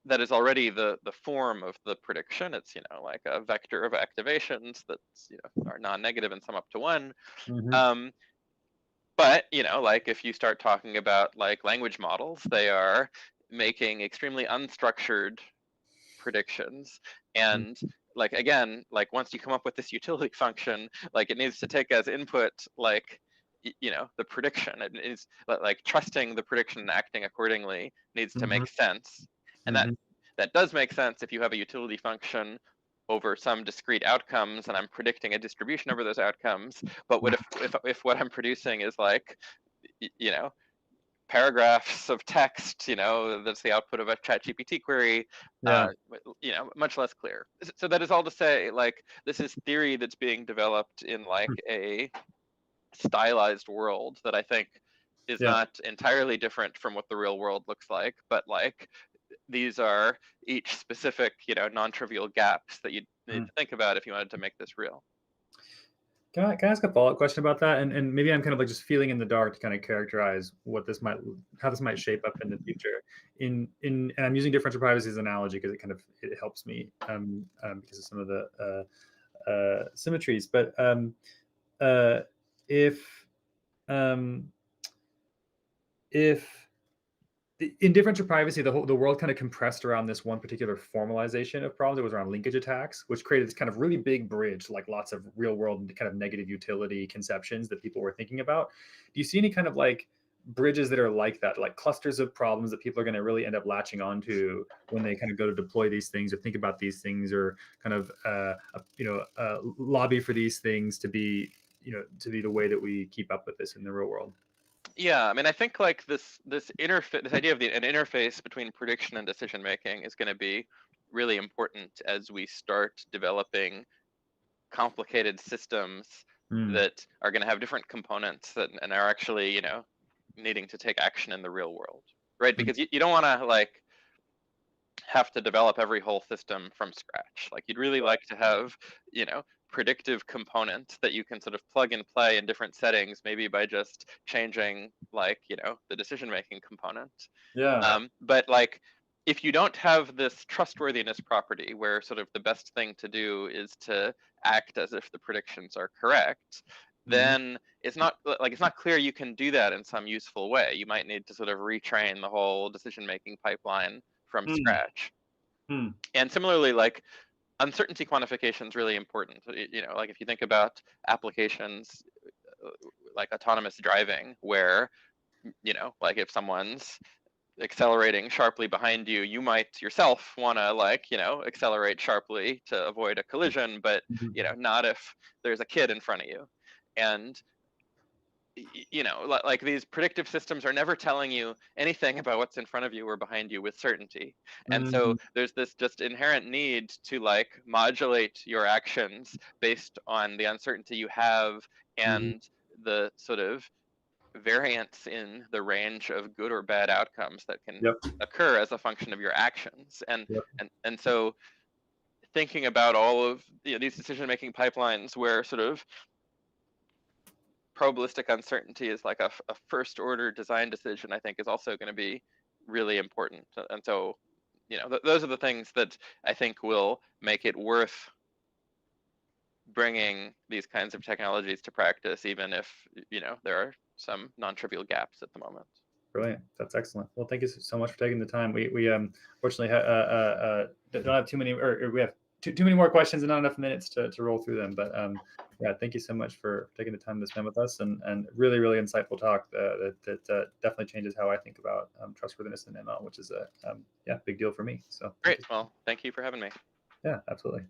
B: that is already the form of the prediction. It's like a vector of activations that's are non-negative and sum up to 1. But, like if you start talking about like language models, they are making extremely unstructured predictions. And like, again, like once you come up with this utility function, like it needs to take as input, like, the prediction. It is like trusting the prediction and acting accordingly needs to make sense. And that does make sense if you have a utility function over some discrete outcomes, and I'm predicting a distribution over those outcomes. But what if what I'm producing is like, paragraphs of text, that's the output of a ChatGPT query, much less clear. So that is all to say, like, this is theory that's being developed in like a stylized world that I think is not entirely different from what the real world looks like, but like these are each specific, non-trivial gaps that you need to think about if you wanted to make this real.
C: Can I ask a follow-up question about that? And maybe I'm kind of like just feeling in the dark to kind of characterize how this might shape up in the future. And I'm using differential privacy as an analogy because it helps me because of some of the symmetries. But if in differential privacy, the world kind of compressed around this one particular formalization of problems. It was around linkage attacks, which created this kind of really big bridge, like lots of real world kind of negative utility conceptions that people were thinking about. Do you see any kind of like bridges that are like that, like clusters of problems that people are going to really end up latching onto when they kind of go to deploy these things or think about these things or kind of lobby for these things to be the way that we keep up with this in the real world?
B: Yeah, I mean, I think like this interface, this idea of an interface between prediction and decision making is going to be really important as we start developing complicated systems that are going to have different components and are actually, needing to take action in the real world, right? Because you don't want to like have to develop every whole system from scratch. Like you'd really like to have, predictive components that you can sort of plug and play in different settings, maybe by just changing like, the decision-making component. But like, if you don't have this trustworthiness property where sort of the best thing to do is to act as if the predictions are correct, then it's not clear you can do that in some useful way. You might need to sort of retrain the whole decision-making pipeline from scratch. And similarly, like uncertainty quantification is really important. Like if you think about applications like autonomous driving, where, like if someone's accelerating sharply behind you, you might yourself want to like, accelerate sharply to avoid a collision, but, not if there's a kid in front of you. And you know, like these predictive systems are never telling you anything about what's in front of you or behind you with certainty. And so there's this just inherent need to like modulate your actions based on the uncertainty you have and the sort of variance in the range of good or bad outcomes that can occur as a function of your actions. And so thinking about all of these decision-making pipelines where sort of probabilistic uncertainty is like a first order design decision, I think is also going to be really important. And so, you know, those are the things that I think will make it worth bringing these kinds of technologies to practice, even if, you know, there are some non-trivial gaps at the moment.
C: Brilliant. That's excellent. Well, thank you so much for taking the time. We fortunately don't have too many, or we have too many more questions and not enough minutes to roll through them. But yeah, thank you so much for taking the time to spend with us, and really insightful talk that definitely changes how I think about trustworthiness in ML, which is a big deal for me. So
B: great. Well, thank you for having me.
C: Yeah, absolutely.